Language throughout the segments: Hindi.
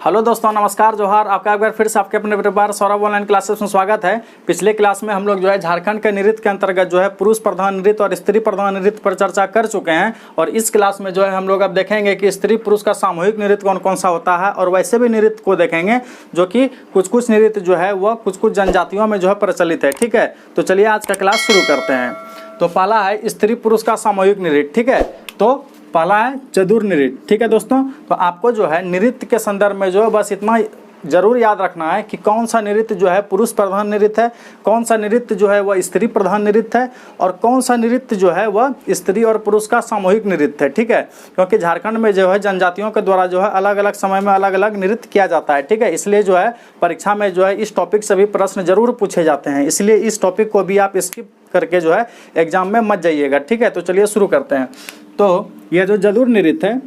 हेलो दोस्तों, नमस्कार, जोहार। आपका एक बार फिर से आपके अपने परिवार सौरभ ऑनलाइन क्लासेस में स्वागत है। पिछले क्लास में हम लोग जो है झारखंड के नृत्य के अंतर्गत जो है पुरुष प्रधान नृत्य और स्त्री प्रधान नृत्य पर चर्चा कर चुके हैं। और इस क्लास में जो है हम लोग अब देखेंगे कि स्त्री पुरुष का सामूहिक नृत्य कौन कौन सा होता है, और वैसे भी नृत्य को देखेंगे जो कि कुछ नृत्य जो है वह कुछ जनजातियों में जो है प्रचलित है। ठीक है, तो चलिए आज का क्लास शुरू करते हैं। तो पहला है स्त्री पुरुष का सामूहिक नृत्य। ठीक है, तो पहला है चतुर नृत्य। ठीक है दोस्तों, तो आपको जो है नृत्य के संदर्भ में जो है बस इतना जरूर याद रखना है कि कौन सा नृत्य जो है पुरुष प्रधान नृत्य है, कौन सा नृत्य जो है वह स्त्री प्रधान नृत्य है, और कौन सा नृत्य जो है वह स्त्री और पुरुष का सामूहिक नृत्य है। ठीक है, क्योंकि झारखंड में जो है जनजातियों के द्वारा जो है अलग अलग समय में अलग अलग नृत्य किया जाता है। ठीक है, इसलिए जो है परीक्षा में जो है इस टॉपिक से भी प्रश्न जरूर पूछे जाते हैं, इसलिए इस टॉपिक को भी आप स्किप करके जो है एग्जाम में मत जाइएगा। ठीक है, तो चलिए शुरू करते हैं। तो यह जो जदुर नृत्य है,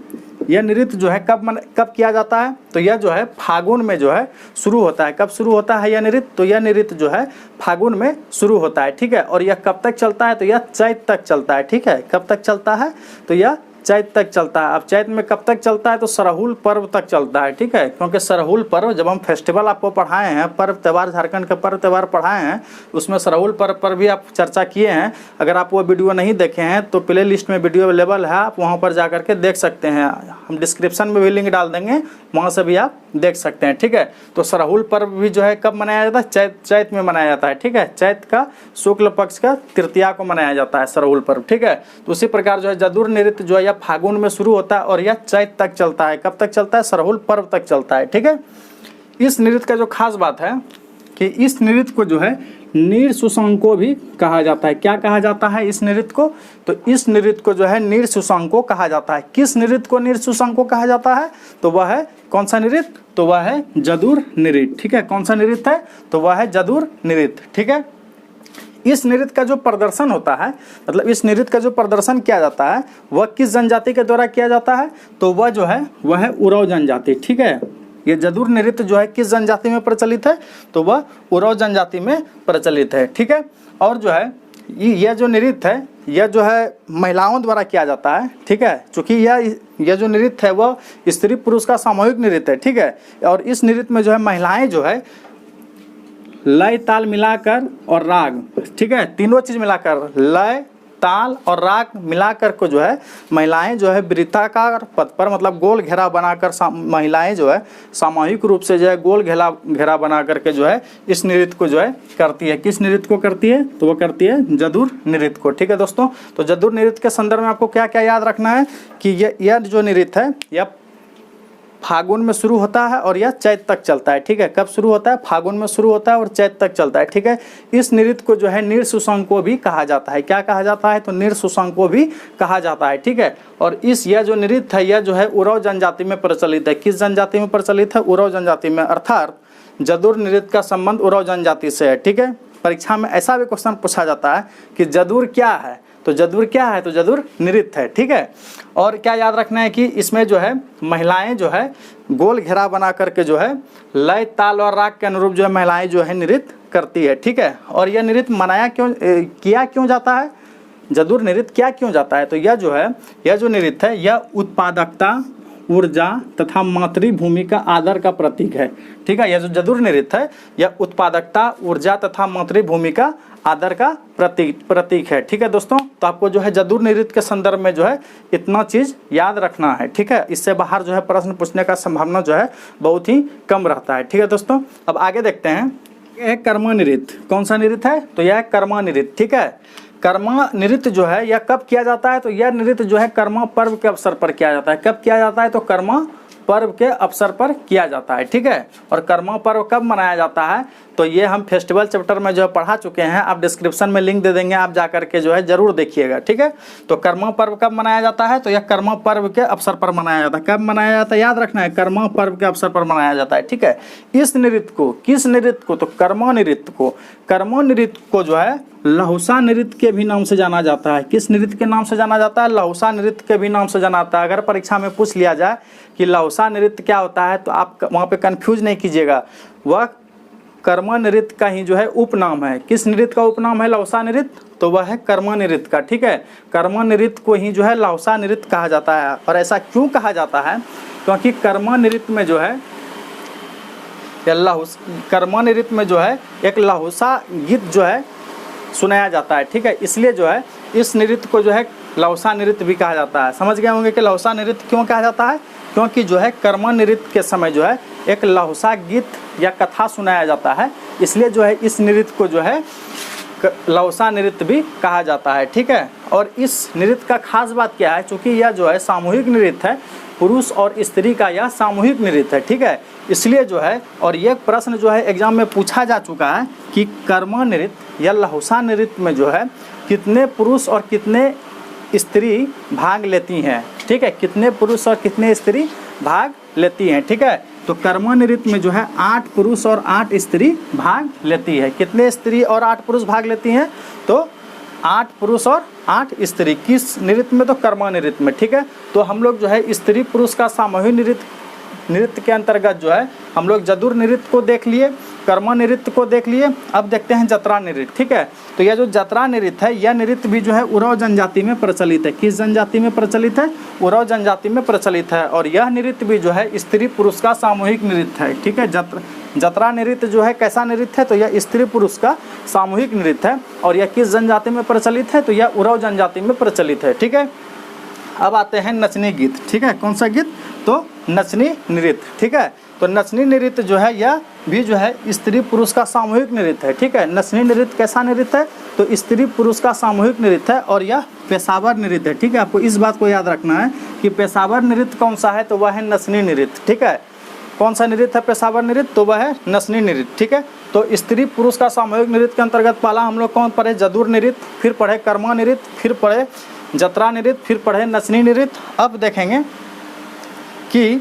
यह नृत्य जो है कब किया जाता है, तो यह जो है फागुन में जो है शुरू होता है। कब शुरू होता है यह नृत्य, तो यह नृत्य जो है फागुन में शुरू होता है। ठीक है, और यह कब तक चलता है, तो यह चैत तक चलता है। ठीक है, कब तक चलता है, तो यह चैत तक चलता है। अब चैत में कब तक चलता है, तो सरहुल पर्व तक चलता है। ठीक है, क्योंकि सरहुल पर्व जब हम फेस्टिवल आपको पढ़ाए हैं, पर्व त्यौहार, झारखंड के पर्व त्यौहार पढ़ाए हैं, उसमें सरहुल पर्व पर भी आप चर्चा किए हैं। अगर आप वो वीडियो नहीं देखे हैं तो प्ले लिस्ट में वीडियो अवेलेबल है, आप वहाँ पर जा करके देख सकते हैं। हम डिस्क्रिप्शन में भी लिंक डाल देंगे, वहाँ से भी आप देख सकते हैं। ठीक है, तो सरहुल पर्व भी जो है कब मनाया जाता है, चैत में मनाया जाता है। ठीक है, चैत का शुक्ल पक्ष का तृतीया को मनाया जाता है सरहुल पर्व। ठीक है, तो उसी प्रकार जो है जदुर नृत्य जो है फागुन में शुरू होता है और यह चैत तक चलता है। कब तक चलता है, सरहुल पर्व तक चलता है। ठीक है, इस नृत्य का जो खास बात है कि इस नृत्य को जो है नीरसुसंको भी कहा जाता है। क्या कहा जाता है इस नृत्य को, तो इस नृत्य को जो है नीरसुसंको कहा जाता है। किस नृत्य को नीरसुसंको कहा जाता है, तो वह है कौन सा नृत्य, तो वह है जदुर नृत्य। ठीक है, कौन सा नृत्य है, तो वह है जदुर नृत्य। ठीक है, इस नृत्य का जो प्रदर्शन होता है, मतलब इस नृत्य का जो प्रदर्शन किया जाता है वह किस जनजाति के द्वारा किया जाता है, तो वह जो है वह है उराव जनजाति। ठीक है, ये जदुर नृत्य जो है किस जनजाति में प्रचलित है, तो वह उराव जनजाति में प्रचलित है। ठीक है, और जो है यह जो नृत्य है यह जो है महिलाओं द्वारा किया जाता है। ठीक है, चूँकि यह जो नृत्य है वह स्त्री पुरुष का सामूहिक नृत्य है। ठीक है, और इस नृत्य में जो है महिलाएं जो है लय ताल मिलाकर और राग, ठीक है, तीनों चीज मिलाकर लय ताल और राग मिलाकर को जो है महिलाएं जो है वृत्ताकार पथ पर, मतलब गोल घेरा बनाकर महिलाएं जो है सामूहिक रूप से जो है गोल घेरा बना करके जो है इस नृत्य को जो है करती है। किस नृत्य को करती है, तो वो करती है जदुर नृत्य को। ठीक है दोस्तों, तो जदुर नृत्य के संदर्भ में आपको क्या क्या याद रखना है कि यह जो नृत्य है यह फागुन में शुरू होता है और यह चैत तक चलता है। ठीक है, कब शुरू होता है, फागुन में शुरू होता है और चैत तक चलता है। ठीक है, इस नृत्य को जो है नीरसुसंको भी कहा जाता है। क्या कहा जाता है, तो नीरसुसंको भी कहा जाता है। ठीक है, और यह जो नृत्य है यह जो है उराव जनजाति में प्रचलित है। किस जनजाति में प्रचलित है, उराव जनजाति में, अर्थात जदुर नृत्य का संबंध उराव जनजाति से है। ठीक है, परीक्षा में ऐसा भी क्वेश्चन पूछा जाता है कि जदुर क्या है, तो जदुर क्या है, तो जदुर नृत्य है। ठीक है, और क्या याद रखना है कि इसमें जो है महिलाएं जो है गोल घेरा बना करके जो है लय ताल और राग के अनुरूप जो है महिलाएं जो है नृत्य करती है। ठीक है, और यह नृत्य मनाया किया क्यों जाता है, जदुर नृत्य क्या क्यों जाता है, तो यह जो नृत्य है यह उत्पादकता, ऊर्जा तथा मातृभूमि का आदर का प्रतीक है। ठीक है, यह जो जदुर नृत्य है यह उत्पादकता, ऊर्जा तथा मातृभूमि का आदर का प्रतीक है। ठीक है दोस्तों, तो आपको जो है जदुर नृत्य के संदर्भ में जो है इतना चीज याद रखना है। ठीक है, इससे बाहर जो है प्रश्न पूछने का संभावना जो है बहुत ही कम रहता है। ठीक है दोस्तों, अब आगे देखते हैं। यह कर्मा नृत्य, कौन सा नृत्य है, तो यह कर्मा नृत्य। ठीक है, कर्मा नृत्य जो है यह कब किया जाता है, तो यह नृत्य जो है कर्मा पर्व के अवसर पर किया जाता है। कब किया जाता है, तो कर्मा पर्व के अवसर पर किया जाता है। ठीक है, और कर्मा पर्व कब मनाया जाता है, तो ये हम फेस्टिवल चैप्टर में जो है पढ़ा चुके हैं, आप डिस्क्रिप्शन में लिंक दे देंगे, आप जा करके जो है जरूर देखिएगा। ठीक है, तो कर्मा पर्व कब मनाया जाता है, तो यह कर्मा पर्व के अवसर पर मनाया जाता है। कब मनाया जाता है, याद रखना है, कर्मा पर्व के अवसर पर मनाया जाता है। ठीक है, इस नृत्य को, किस नृत्य को, तो कर्मा नृत्य को जो है लहुसा नृत्य के भी नाम से जाना जाता है। किस नृत्य के नाम से जाना जाता है, लहुसा नृत्य के भी नाम से जाना जाता है। अगर परीक्षा में पूछ लिया जाए कि लहुसा नृत्य क्या होता है, तो आप वहाँ पे कंफ्यूज नहीं कीजिएगा, वह कर्मा नृत्य का ही जो है उपनाम है। किस नृत्य का उपनाम है लहुसा नृत्य, तो वह है कर्मा नृत्य का। ठीक है, कर्मा नृत्य को ही जो है लहुसा नृत्य कहा जाता है। और ऐसा क्यों कहा जाता है, क्योंकि कर्मा नृत्य में जो है या लहुस कर्मा नृत्य में जो है एक लहुसा गीत जो है सुनाया जाता है, ठीक है। इसलिए जो है इस नृत्य को जो है लहुसा नृत्य भी कहा जाता है। समझ गए होंगे कि लहुसा नृत्य क्यों कहा जाता है, क्योंकि जो है कर्मा नृत्य के समय जो है एक लहुसा गीत या कथा सुनाया जाता है, इसलिए जो है इस नृत्य को जो है लहुसा नृत्य भी कहा जाता है, ठीक है। और इस नृत्य का खास बात क्या है, चूँकि यह जो है सामूहिक नृत्य है, पुरुष और स्त्री का यह सामूहिक नृत्य है, ठीक है। इसलिए जो है और ये प्रश्न जो है एग्जाम में पूछा जा चुका है कि कर्मा नृत्य या लहुसा नृत्य में जो है कितने पुरुष और कितने स्त्री भाग लेती हैं, ठीक है। कितने पुरुष और कितने स्त्री भाग लेती हैं, ठीक है। तो कर्मा नृत्य में जो है 8 पुरुष और 8 स्त्री भाग लेती है। कितने स्त्री और 8 पुरुष भाग लेती हैं, तो 8 पुरुष और 8 स्त्री। किस नृत्य में, तो कर्मा नृत्य में, ठीक है। तो हम लोग जो है स्त्री पुरुष का सामूहिक नृत्य के अंतर्गत जो है हम लोग जदुर नृत्य को देख लिए, कर्मा नृत्य को देख लिए। अब देखते हैं जतरा नृत्य, ठीक है। तो यह जो जतरा नृत्य है, यह नृत्य भी जो है उराव जनजाति में प्रचलित है। किस जनजाति में प्रचलित है, उराव जनजाति में प्रचलित है। और यह नृत्य भी जो है स्त्री पुरुष का सामूहिक नृत्य है, ठीक है। जतरा नृत्य जो है कैसा नृत्य है, तो यह स्त्री पुरुष का सामूहिक नृत्य है। और यह किस जनजाति में प्रचलित है, तो यह उराव जनजाति में प्रचलित है, ठीक है। अब आते हैं नचनी गीत, ठीक है। कौन सा गीत, तो नचनी नृत्य, ठीक है। तो नचनी नृत्य जो है यह भी जो है स्त्री पुरुष का सामूहिक नृत्य है, ठीक है। नचनी नृत्य कैसा नृत्य है, तो स्त्री पुरुष का सामूहिक नृत्य है और यह पेशावर नृत्य है, ठीक है। आपको इस बात को याद रखना है कि पेशावर नृत्य कौन सा है, तो वह है नचनी नृत्य, ठीक है। कौन सा नृत्य है पेशावर नृत्य, तो वह है नचनी नृत्य, ठीक है। तो स्त्री पुरुष का सामूहिक नृत्य के अंतर्गत पहला हम लोग कौन पढ़े, जदुर नृत्य, फिर पढ़े कर्मा नृत्य, फिर पढ़े जतरा नृत्य, फिर पढ़े नचनी नृत्य। अब देखेंगे कि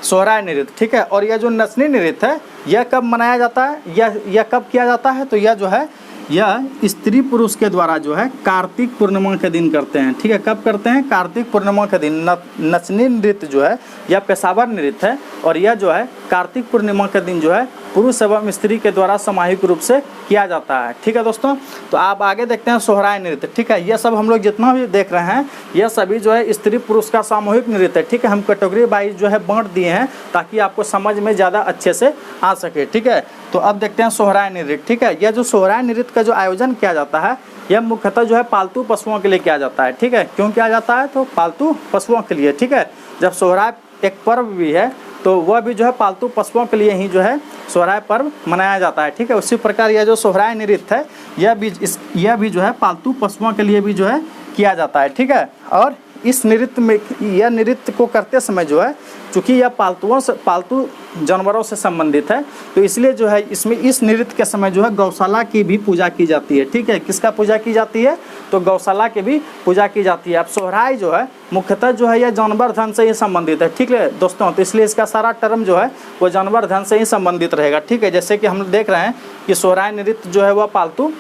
सोहराय नृत्य, ठीक है। और यह जो नचनी नृत्य है यह कब मनाया जाता है, यह कब किया जाता है, तो यह जो है यह स्त्री पुरुष के द्वारा जो है कार्तिक पूर्णिमा के दिन करते हैं, ठीक है। कब करते हैं, कार्तिक पूर्णिमा के दिन। नचनी नृत्य जो है यह पेशावर नृत्य है और यह जो है कार्तिक पूर्णिमा के दिन जो है पुरुष एवं स्त्री के द्वारा सामूहिक रूप से किया जाता है, ठीक है दोस्तों। तो आप आगे देखते हैं सोहराय नृत्य, ठीक है। यह सब हम लोग जितना भी देख रहे हैं यह सभी जो है स्त्री पुरुष का सामूहिक नृत्य है, ठीक है। हम कैटेगरी वाइज जो है बांट दिए हैं ताकि आपको समझ में ज़्यादा अच्छे से आ सके, ठीक है। तो अब देखते हैं सोहराय नृत्य, ठीक है। यह जो सोहराय नृत्य का जो आयोजन किया जाता है यह मुख्यतः जो है पालतू पशुओं के लिए किया जाता है, ठीक है। क्यों किया जाता है, तो पालतू पशुओं के लिए, ठीक है। जब सोहराय एक पर्व भी है तो वह भी जो है पालतू पशुओं के लिए ही जो है सोहराय पर्व मनाया जाता है, ठीक है। उसी प्रकार यह जो सोहराय नृत्य है यह भी जो है पालतू पशुओं के लिए भी जो है किया जाता है, ठीक है। और इस नृत्य में यह नृत्य को करते समय जो है चूँकि यह पालतू जानवरों से संबंधित है तो इसलिए जो है इसमें इस नृत्य के समय जो है गौशाला की भी पूजा की जाती है, ठीक है। किसका पूजा की जाती है, तो गौशाला की भी पूजा की जाती है। अब सोहराय जो है मुख्यतः जो है यह जानवर धन से ही संबंधित है, ठीक है दोस्तों। तो इसलिए इसका सारा टर्म जो है वो जानवर धन से ही संबंधित रहेगा, ठीक है। जैसे कि हम देख रहे हैं कि सोहराय नृत्य जो है वह पालतू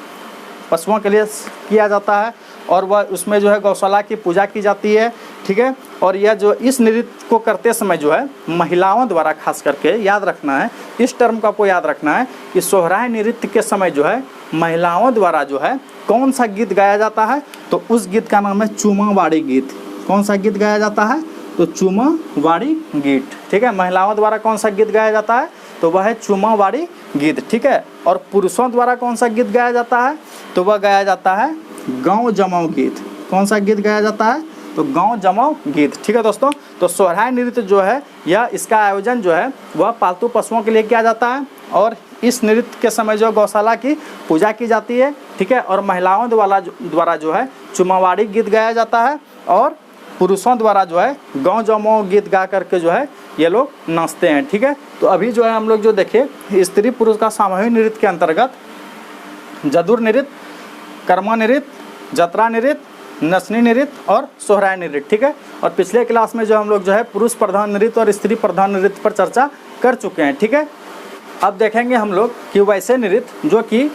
पशुओं के लिए किया जाता है और वह उसमें जो है गौशाला की पूजा की जाती है, ठीक है। और यह जो इस नृत्य को करते समय जो है महिलाओं द्वारा खास करके याद रखना है, इस टर्म को आपको याद रखना है कि सोहराय नृत्य के समय जो है महिलाओं द्वारा जो है कौन सा गीत गाया जाता है, तो उस गीत का नाम है चूमावाड़ी गीत। कौन सा गीत गाया जाता है, तो चूमावाड़ी गीत, ठीक है। महिलाओं द्वारा कौन सा गीत गाया जाता है, तो वह है चूमावाड़ी गीत, ठीक है। और पुरुषों द्वारा कौन सा गीत गाया जाता है, तो वह गाया जाता है गाँव जमाव गीत। कौन सा गीत गाया जाता है, तो गाँव जमाव गीत, ठीक है दोस्तों। तो सोहराय नृत्य जो है यह इसका आयोजन जो है वह पालतू पशुओं के लिए किया जाता है और इस नृत्य के समय जो गौशाला की पूजा की जाती है, ठीक है। और महिलाओं द्वारा जो है चुमावाड़ी गीत गाया जाता है और पुरुषों द्वारा जो है गाँव जमाव गीत गा करके जो है ये लोग नाचते हैं, ठीक है। तो अभी जो है हम लोग जो देखे स्त्री पुरुष का सामूहिक नृत्य के अंतर्गत जदुर नृत्य, कर्मा नृत्य, जतरा नृत्य, नचनी नृत्य और सोहराय नृत्य, ठीक है। और पिछले क्लास में जो हम लोग जो है पुरुष प्रधान नृत्य और स्त्री प्रधान नृत्य पर चर्चा कर चुके हैं, ठीक है। अब देखेंगे हम लोग कि वैसे नृत्य जो कि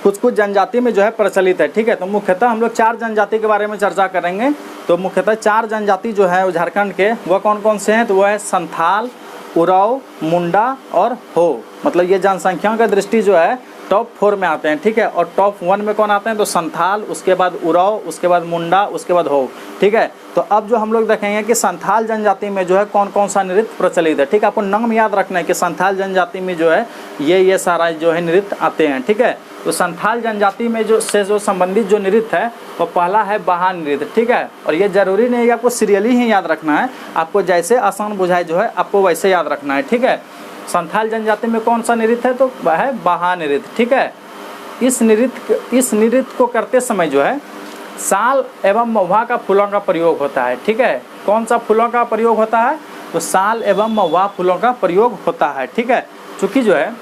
कुछ जनजाति में जो है प्रचलित है, ठीक है। तो मुख्यतः हम लोग 4 जनजाति के बारे में चर्चा करेंगे। तो मुख्यतः 4 जनजाति जो है झारखंड के वह कौन कौन से हैं, तो वह है संथाल, उराव, मुंडा और हो। मतलब ये जनसंख्या का दृष्टि जो है टॉप 4 में आते हैं, ठीक है। और टॉप 1 में कौन आते हैं, तो संथाल, उसके बाद उराव, उसके बाद मुंडा, उसके बाद हो, ठीक है। तो अब जो हम लोग देखेंगे कि संथाल जनजाति में जो है कौन कौन सा नृत्य प्रचलित है, ठीक है। आपको नाम याद रखना है कि संथाल जनजाति में जो है ये सारा जो है नृत्य आते हैं, ठीक है। तो संथाल जनजाति में जो संबंधित जो नृत्य है वो पहला है बाहा नृत्य, ठीक है। और ये जरूरी नहीं है कि आपको सीरियली ही याद रखना है, आपको जैसे आसान बुझाए जो है आपको वैसे याद रखना है, ठीक है। संथाल जनजाति में कौन सा नृत्य है, तो वह है बाहा नृत्य, ठीक है। इस नृत्य को करते समय जो है साल एवं महुआ का फूलों का प्रयोग होता है, ठीक है। कौन सा फूलों का प्रयोग होता है, तो साल एवं महुआ फूलों का प्रयोग होता है, ठीक है। चूँकि जो है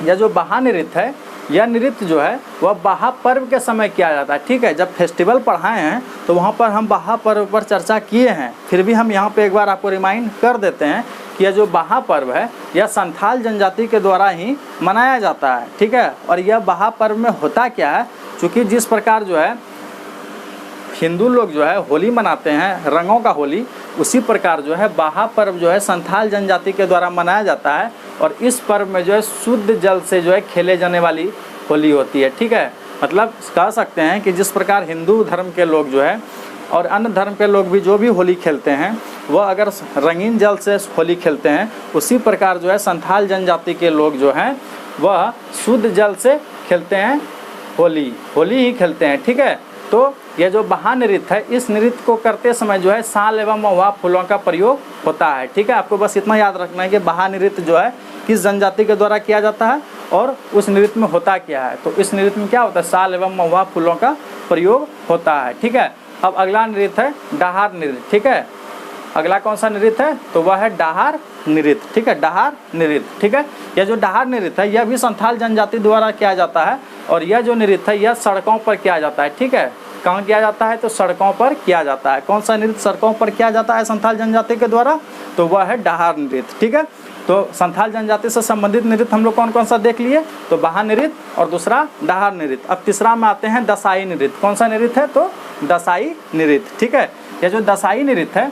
यह जो बाहा नृत्य है, यह नृत्य जो है वह बाहा पर्व के समय किया जाता है, ठीक है। जब फेस्टिवल पढ़ाए हैं तो वहाँ पर हम बाहा पर्व पर चर्चा किए हैं, फिर भी हम यहाँ पे एक बार आपको रिमाइंड कर देते हैं कि यह जो बाहा पर्व है यह संथाल जनजाति के द्वारा ही मनाया जाता है, ठीक है। और यह बाहा पर्व में होता क्या है, चूँकि जिस प्रकार जो है हिंदू लोग जो है होली मनाते हैं, रंगों का होली, उसी प्रकार जो है बाहा पर्व जो है संथाल जनजाति के द्वारा मनाया जाता है। और इस पर्व में जो है शुद्ध जल से जो है खेले जाने वाली होली होती है, ठीक है। मतलब कह सकते हैं कि जिस प्रकार हिंदू धर्म के लोग जो है और अन्य धर्म के लोग भी जो भी होली खेलते हैं वह अगर रंगीन जल से होली खेलते हैं, उसी प्रकार जो है संथाल जनजाति के लोग जो हैं वह शुद्ध जल से खेलते हैं, होली ही खेलते हैं, ठीक है। तो यह जो बाहा नृत्य है, इस नृत्य को करते समय जो है साल एवं महुआ फूलों का प्रयोग होता है, ठीक है। आपको बस इतना याद रखना है कि बाहा नृत्य जो है किस जनजाति के द्वारा किया जाता है और उस नृत्य में होता क्या है। तो इस नृत्य में क्या होता है, साल एवं महुआ फूलों का प्रयोग होता है, ठीक है। अब अगला नृत्य है डाहार नृत्य, ठीक है। अगला कौन सा नृत्य है, तो वह है डाहार नृत्य, ठीक है। डाहार नृत्य, ठीक है। यह जो डाहार नृत्य है यह भी संथाल जनजाति द्वारा किया जाता है और यह जो नृत्य है यह सड़कों पर किया जाता है, ठीक है। कहाँ किया जाता है, तो सड़कों पर किया जाता है। कौन सा नृत्य सड़कों पर किया जाता है संथाल जनजाति के द्वारा, तो वह है डाहार नृत्य, ठीक है। तो संथाल जनजाति से संबंधित नृत्य हम लोग कौन कौन सा देख लिए, तो बाहा नृत्य और दूसरा डाहार नृत्य। अब तीसरा में आते हैं दसाई नृत्य। कौन सा नृत्य है, तो दसाई नृत्य, ठीक है। यह जो दसाई नृत्य है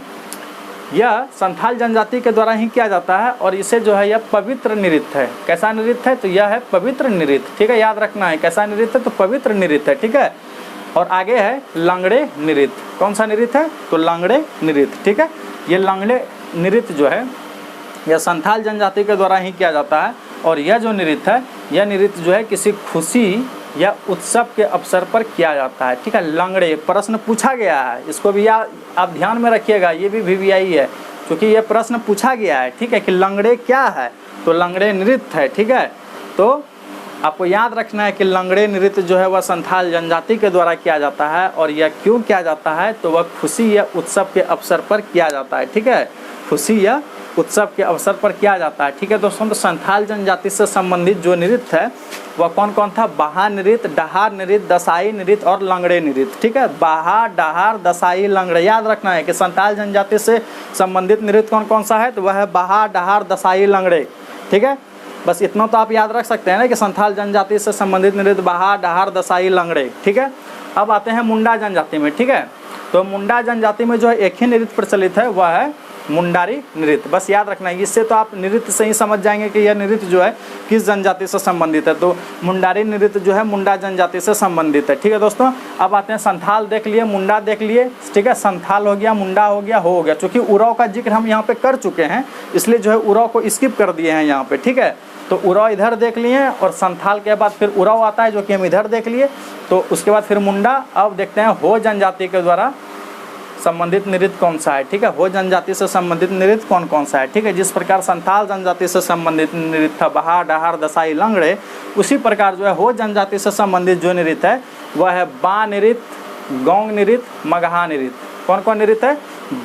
यह संथाल जनजाति के द्वारा ही किया जाता है और इसे जो है यह पवित्र नृत्य है। कैसा नृत्य है, तो यह है पवित्र नृत्य, ठीक है। याद रखना है कैसा नृत्य है, तो पवित्र नृत्य है, ठीक है। और आगे है लंगड़े नृत्य। कौन सा नृत्य है, तो लंगड़े नृत्य, ठीक है। ये लंगड़े नृत्य जो है यह संथाल जनजाति के द्वारा ही किया जाता है और यह जो नृत्य है यह नृत्य जो है किसी खुशी या उत्सव के अवसर पर किया जाता है, ठीक है। लंगड़े प्रश्न पूछा गया है, इसको भी आप ध्यान में रखिएगा, ये भी VVI है क्योंकि ये प्रश्न पूछा गया है, ठीक है, कि लंगड़े क्या है, तो लंगड़े नृत्य है, ठीक है। तो आपको याद रखना है कि लंगड़े नृत्य जो है वह संथाल जनजाति के द्वारा किया जाता है और यह क्यों किया जाता है, तो वह खुशी या उत्सव के अवसर पर किया जाता है, ठीक है। खुशी या उत्सव के अवसर पर किया जाता है, ठीक है दोस्तों। तो संथाल जनजाति से संबंधित जो नृत्य है वह कौन कौन था, बाहा नृत्य, डाहार नृत्य, दसाई नृत्य और लंगड़े नृत्य, ठीक है। बाहा, डाहार, दसाई, लंगड़े, याद रखना है कि संथाल जनजाति से संबंधित नृत्य कौन कौन सा है, तो वह है बाहा, डाहार, दसाई, लंगड़े, ठीक है। बस इतना तो आप याद रख सकते हैं ना कि संथाल जनजाति से संबंधित नृत्य बाहा, डाहार, दसाई, लंगड़े, ठीक है। अब आते हैं मुंडा जनजाति में, ठीक है। तो मुंडा जनजाति में जो है एक ही नृत्य प्रचलित है, वह है मुंडारी नृत्य। बस याद रखना है, इससे तो आप नृत्य से ही समझ जाएंगे कि यह नृत्य जो है किस जनजाति से संबंधित है। तो मुंडारी नृत्य जो है मुंडा जनजाति से संबंधित है, ठीक है दोस्तों। अब आते हैं संथाल देख लिए, मुंडा देख लिए, ठीक है। संथाल हो गया, मुंडा हो गया, हो गया। चूँकि उराव का जिक्र हम यहाँ पे कर चुके हैं इसलिए जो है उराव को स्किप कर दिए हैं यहाँ पे, ठीक है। तो उराव इधर देख लिए और संथाल के बाद फिर उराव आता है जो कि हम इधर देख लिए। तो उसके बाद फिर मुंडा। अब देखते हैं हो जनजाति के द्वारा संबंधित नृत्य कौन सा है, ठीक है। हो जनजाति से संबंधित नृत्य कौन कौन सा है, ठीक है। जिस प्रकार संथाल जनजाति से संबंधित नृत्य था बाहा, डाहार, दसाई, लंगड़े, उसी प्रकार जो है हो जनजाति से संबंधित जो नृत्य है वह है बा नृत्य, गौंग नृत्य, मगहा नृत्य। कौन कौन नृत्य है,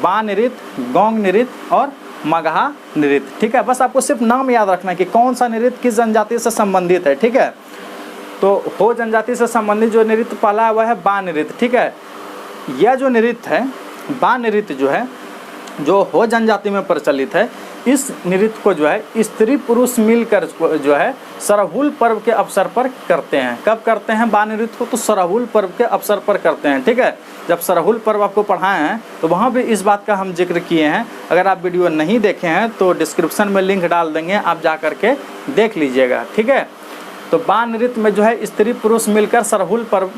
बा नृत्य, गौंग नृत्य और मगहा नृत्य, ठीक है। बस आपको सिर्फ नाम याद रखना है कि कौन सा नृत्य किस जनजाति से संबंधित है, ठीक है। तो हो जनजाति से संबंधित जो नृत्य पहला है वह है बा नृत्य, ठीक है। यह जो नृत्य है बा नृत्य जो है जो हो जनजाति में प्रचलित है, इस नृत्य को जो है स्त्री पुरुष मिलकर जो है सरहुल पर्व के अवसर पर करते हैं। कब करते हैं बा नृत्य को, तो सरहुल पर्व के अवसर पर करते हैं, ठीक है। जब सरहुल पर्व आपको पढ़ाए हैं तो वहाँ भी इस बात का हम जिक्र किए हैं। अगर आप वीडियो नहीं देखे हैं तो डिस्क्रिप्शन में लिंक डाल देंगे, आप जा कर के देख लीजिएगा, ठीक है। तो बाल नृत्य में जो है स्त्री पुरुष मिलकर सरहुल पर्व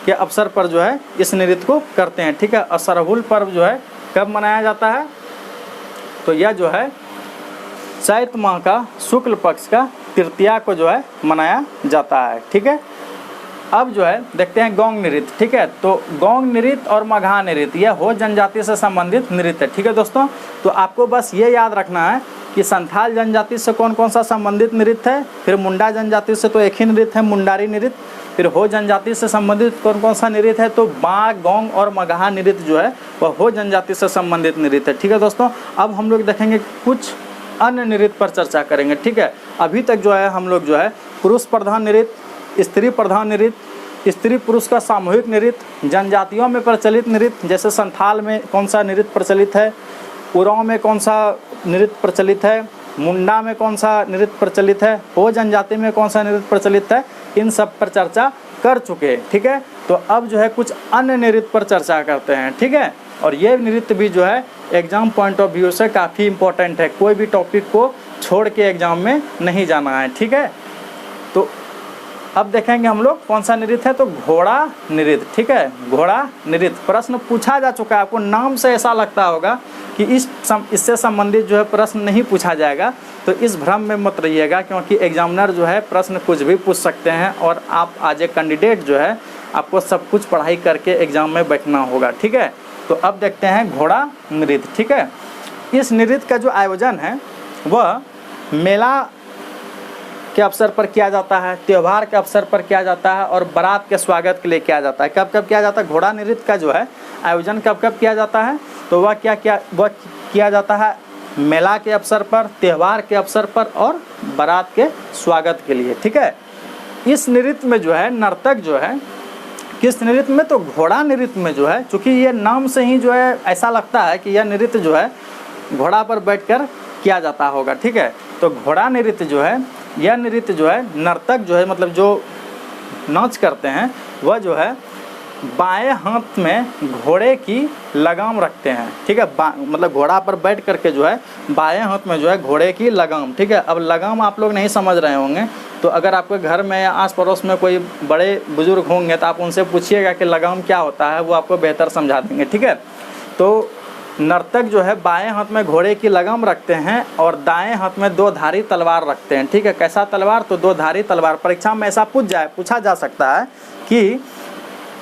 के अवसर पर जो है इस नृत्य को करते हैं, ठीक है। और सरहुल पर्व जो है कब मनाया जाता है, तो यह जो है चैत माह का शुक्ल पक्ष का तृतीया को जो है मनाया जाता है, ठीक है। अब जो है देखते हैं गौंग नृत्य, ठीक है। तो गौंग नृत्य और मगहा नृत्य यह हो जनजाति से संबंधित नृत्य है, ठीक है दोस्तों। तो आपको बस ये याद रखना है कि संथाल जनजाति से कौन कौन सा संबंधित नृत्य है, फिर मुंडा जनजाति से तो एक ही नृत्य है मुंडारी नृत्य, फिर हो जनजाति से संबंधित कौन कौन सा नृत्य है, तो बाघ, गौंग और मगहा नृत्य जो है वह हो जनजाति से संबंधित नृत्य है, ठीक है दोस्तों। अब हम लोग देखेंगे कुछ अन्य नृत्य पर चर्चा करेंगे, ठीक है। अभी तक जो है हम लोग जो है पुरुष प्रधान नृत्य, स्त्री प्रधान नृत्य, स्त्री पुरुष का सामूहिक नृत्य, जनजातियों में प्रचलित नृत्य जैसे संथाल में कौन सा नृत्य प्रचलित है, उरांव में कौन सा नृत्य प्रचलित है, मुंडा में कौन सा नृत्य प्रचलित है, हो जनजाति में कौन सा नृत्य प्रचलित है, इन सब पर चर्चा कर चुके हैं, ठीक है। तो अब जो है कुछ अन्य नृत्य पर चर्चा करते हैं, ठीक है। और ये नृत्य भी जो है एग्जाम पॉइंट ऑफ व्यू से काफ़ी इंपॉर्टेंट है, कोई भी टॉपिक को छोड़ के एग्जाम में नहीं जाना है, ठीक है। तो अब देखेंगे हम लोग कौन सा नृत्य है, तो घोड़ा नृत्य, ठीक है। घोड़ा नृत्य प्रश्न पूछा जा चुका है, आपको नाम से ऐसा लगता होगा कि इससे संबंधित जो है प्रश्न नहीं पूछा जाएगा, तो इस भ्रम में मत रहिएगा, क्योंकि एग्जामिनर जो है प्रश्न कुछ भी पूछ सकते हैं और आप आज ए कैंडिडेट जो है आपको सब कुछ पढ़ाई करके एग्जाम में बैठना होगा, ठीक है। तो अब देखते हैं घोड़ा नृत्य, ठीक है। इस नृत्य का जो आयोजन है वह मेला के अवसर पर किया जाता है, त्यौहार के अवसर पर किया जाता है और बारात के स्वागत के लिए किया जाता है। कब कब किया जाता है, घोड़ा नृत्य का जो है आयोजन कब कब किया जाता है, तो वह किया जाता है मेला के अवसर पर, त्यौहार के अवसर पर और बारात के स्वागत के लिए, ठीक है। इस नृत्य में जो है नर्तक जो है किस नृत्य में, तो घोड़ा नृत्य में जो है, चूँकि ये नाम से ही जो है ऐसा लगता है कि यह नृत्य जो है घोड़ा पर बैठकर किया जाता होगा, ठीक है। तो घोड़ा नृत्य जो है, यह नृत्य जो है नर्तक जो है मतलब जो नाच करते हैं वह जो है बाएं हाथ में घोड़े की लगाम रखते हैं, ठीक है। मतलब घोड़ा पर बैठ करके जो है बाएं हाथ में जो है घोड़े की लगाम, ठीक है। अब लगाम आप लोग नहीं समझ रहे होंगे, तो अगर आपके घर में या आस पड़ोस में कोई बड़े बुजुर्ग होंगे तो आप उनसे पूछिएगा कि लगाम क्या होता है, वो आपको बेहतर समझा देंगे, ठीक है। तो नर्तक जो है बाएं हाथ में घोड़े की लगाम रखते हैं और दाएं हाथ में दो धारी तलवार रखते हैं, ठीक है। कैसा तलवार, तो दो धारी तलवार। परीक्षा में ऐसा पूछा जा सकता है कि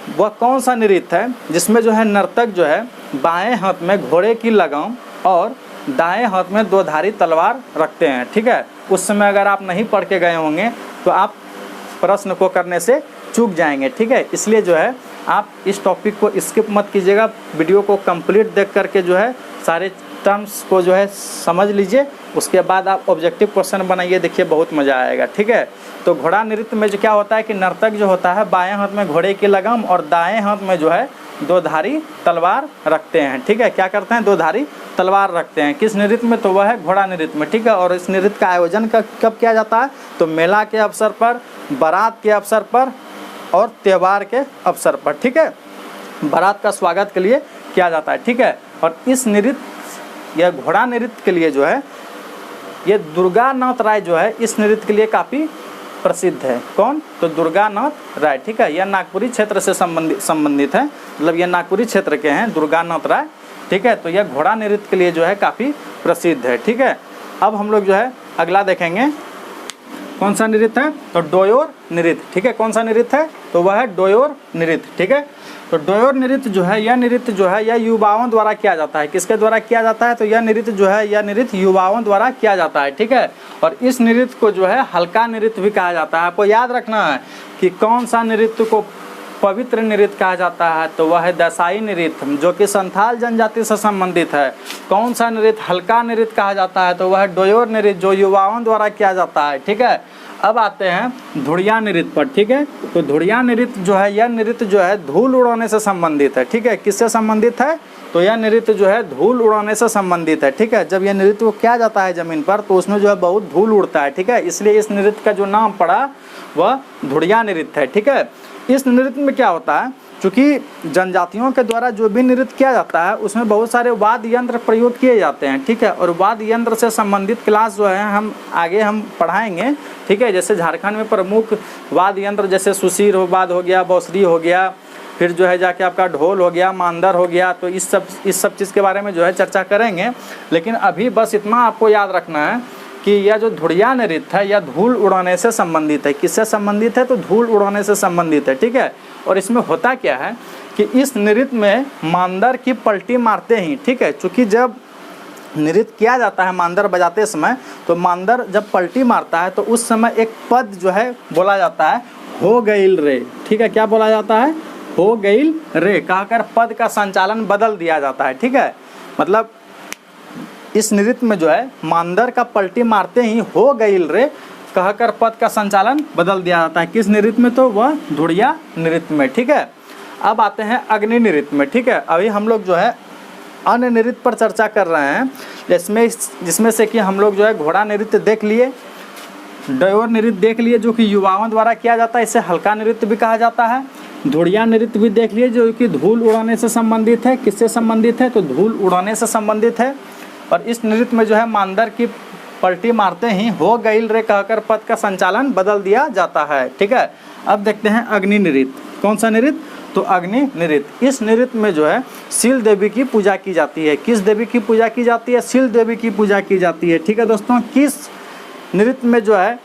वह कौन सा नृत्य है जिसमें जो है नर्तक जो है बाएं हाथ में घोड़े की लगाम और दाएं हाथ में दो धारी तलवार रखते हैं, ठीक है। उस समय अगर आप नहीं पढ़ के गए होंगे तो आप प्रश्न को करने से चूक जाएंगे, ठीक है। इसलिए जो है आप इस टॉपिक को स्किप मत कीजिएगा, वीडियो को कंप्लीट देख करके जो है सारे टर्म्स को जो है समझ लीजिए, उसके बाद आप ऑब्जेक्टिव क्वेश्चन बनाइए, देखिए बहुत मज़ा आएगा, ठीक है। तो घोड़ा नृत्य में जो क्या होता है कि नर्तक जो होता है बाएं हाथ में घोड़े की लगाम और दाएं हाथ में जो है दो धारी तलवार रखते हैं, ठीक है। क्या करते हैं, दो धारी तलवार रखते हैं। किस नृत्य में, तो वह है घोड़ा नृत्य में, ठीक है। और इस नृत्य का आयोजन कब किया जाता है, तो मेला के अवसर पर, बारात के अवसर पर और त्यौहार के अवसर पर, ठीक है। बारात का स्वागत के लिए किया जाता है, ठीक है। और इस नृत्य या घोड़ा नृत्य के लिए जो है ये दुर्गानाथ राय जो है इस नृत्य के लिए काफ़ी प्रसिद्ध है। कौन, तो दुर्गानाथ राय, ठीक है। यह नागपुरी क्षेत्र से संबंधित है, मतलब ये नागपुरी क्षेत्र के हैं दुर्गानाथ राय, ठीक है। तो यह घोड़ा नृत्य के लिए जो है काफ़ी प्रसिद्ध है, ठीक है। अब हम लोग जो है अगला देखेंगे कौन सा नृत्य है, तो डोयोर नृत्य, ठीक है। कौन सा नृत्य है, तो वह है डोयोर नृत्य, ठीक है। तो डोयोर नृत्य जो है यह नृत्य जो है यह युवाओं द्वारा किया जाता है। किसके द्वारा किया जाता है, तो यह नृत्य जो है यह नृत्य युवाओं द्वारा किया जाता है, ठीक है। और इस नृत्य को जो है हल्का नृत्य भी कहा जाता है। आपको याद रखना है कि कौन सा नृत्य को पवित्र नृत्य कहा जाता है, तो वह है दसाई नृत्य जो कि संथाल जनजाति से संबंधित है। कौन सा नृत्य हल्का नृत्य कहा जाता है, तो वह है डोयोर नृत्य जो युवाओं द्वारा किया जाता है, ठीक है। अब आते हैं धुड़िया नृत्य पर, ठीक है। तो धुड़िया नृत्य जो है यह नृत्य जो है धूल उड़ाने से संबंधित है, ठीक है। किससे संबंधित है, तो यह नृत्य जो है धूल उड़ाने से संबंधित है, ठीक है। जब यह नृत्य को किया जाता है ज़मीन पर तो उसमें जो है बहुत धूल उड़ता है, ठीक है। इसलिए इस नृत्य का जो नाम पड़ा वह धुड़िया नृत्य है, ठीक है। इस नृत्य में क्या होता है, चूँकि जनजातियों के द्वारा जो भी नृत्य किया जाता है उसमें बहुत सारे वाद्य यंत्र प्रयोग किए जाते हैं, ठीक है। और वाद्य यंत्र से संबंधित क्लास जो है हम आगे पढ़ाएंगे, ठीक ठीक है। जैसे झारखंड में प्रमुख वाद्य यंत्र जैसे सुशीर वाद्य हो गया, बांसुरी हो गया, फिर जो है जाके आपका ढोल हो गया, मांदर हो गया, तो इस सब चीज़ के बारे में जो है चर्चा करेंगे। लेकिन अभी बस इतना आपको याद रखना है कि यह जो धुड़िया नृत्य है यह धूल उड़ाने से संबंधित है। किससे संबंधित है? तो धूल उड़ाने से संबंधित है, ठीक है। और इसमें होता क्या है कि इस नृत्य में मांदर की पलटी मारते ही, ठीक है, चूँकि जब नृत्य किया जाता है मांदर बजाते समय, तो मांदर जब पलटी मारता है तो उस समय एक पद जो है बोला जाता है, हो गईल रे, ठीक है। क्या बोला जाता है? हो गईल रे कहकर पद का संचालन बदल दिया जाता है, ठीक है। मतलब इस नृत्य में जो है मांदर का पलटी मारते ही हो गईल रे कहकर पद का संचालन बदल दिया जाता है। किस नृत्य में? तो वह धुड़िया नृत्य में, ठीक है। अब आते हैं अग्नि नृत्य में, ठीक है। अभी हम लोग जो है अन्य नृत्य पर चर्चा कर रहे हैं, जिसमें से कि हम लोग जो है घोड़ा नृत्य देख लिए, डयोर नृत्य देख लिए जो कि युवाओं द्वारा किया जाता है, इसे हल्का नृत्य भी कहा जाता है। धुड़िया नृत्य भी देख लिए जो कि धूल उड़ाने से संबंधित है। किससे संबंधित है? तो धूल उड़ाने से संबंधित है। और इस नृत्य में जो है मांदर की पलटी मारते ही हो गईल रे कहकर पद का संचालन बदल दिया जाता है, ठीक है। अब देखते हैं अग्नि नृत्य। कौन सा नृत्य? तो अग्नि नृत्य। इस नृत्य में जो है शील देवी की पूजा की जाती है। किस देवी की पूजा की जाती है? शील देवी की पूजा की जाती है, ठीक है दोस्तों। किस नृत्य में जो है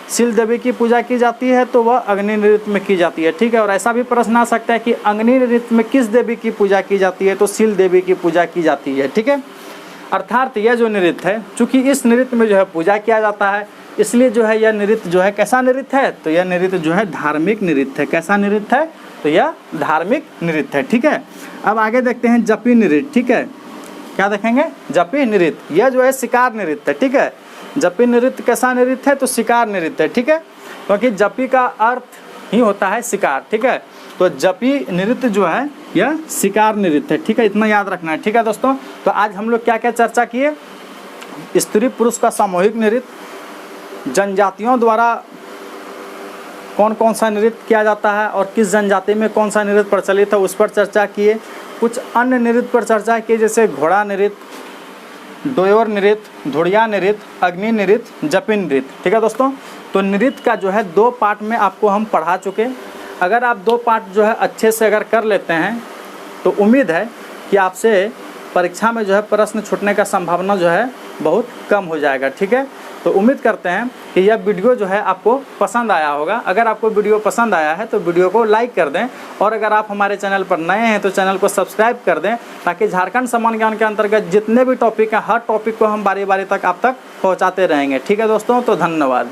शील देवी की पूजा की जाती है? तो वह अग्नि नृत्य में की जाती है, ठीक है। और ऐसा भी प्रश्न आ सकता है कि अग्नि नृत्य में किस देवी की पूजा की जाती है? तो शील देवी की पूजा की जाती है, ठीक है। अर्थात यह जो नृत्य है, चूँकि इस नृत्य में जो है पूजा किया जाता है, इसलिए जो है यह नृत्य जो है कैसा नृत्य है? तो यह नृत्य जो है धार्मिक नृत्य है। कैसा नृत्य है? तो यह धार्मिक नृत्य है, ठीक है। अब आगे देखते हैं जपी नृत्य, ठीक है। क्या देखेंगे? जपी नृत्य। यह जो है शिकार नृत्य है, ठीक है। जपी नृत्य कैसा नृत्य है? तो शिकार नृत्य है, ठीक है। क्योंकि जपी का अर्थ ही होता है शिकार, ठीक है। तो जपी नृत्य जो है यह शिकार नृत्य है, ठीक है। इतना याद रखना है, ठीक है दोस्तों। तो आज हम लोग क्या क्या चर्चा किए? स्त्री पुरुष का सामूहिक नृत्य, जनजातियों द्वारा कौन कौन सा नृत्य किया जाता है और किस जनजाति में कौन सा नृत्य प्रचलित है उस पर चर्चा किए। कुछ अन्य नृत्य पर चर्चा की जैसे घोड़ा नृत्य, डोयोर नृत्य, धुड़िया नृत्य, अग्नि नृत्य, जपी नृत्य, ठीक है दोस्तों। तो नृत्य का जो है 2 पार्ट में आपको हम पढ़ा चुके। अगर आप 2 पार्ट जो है अच्छे से अगर कर लेते हैं तो उम्मीद है कि आपसे परीक्षा में जो है प्रश्न छूटने का संभावना जो है बहुत कम हो जाएगा, ठीक है। तो उम्मीद करते हैं कि यह वीडियो जो है आपको पसंद आया होगा। अगर आपको वीडियो पसंद आया है तो वीडियो को लाइक कर दें, और अगर आप हमारे चैनल पर नए हैं तो चैनल को सब्सक्राइब कर दें, ताकि झारखंड सामान्य ज्ञान के अंतर्गत जितने भी टॉपिक हैं हर टॉपिक को हम बारी बारी तक आप तक पहुँचाते रहेंगे, ठीक है दोस्तों। तो धन्यवाद।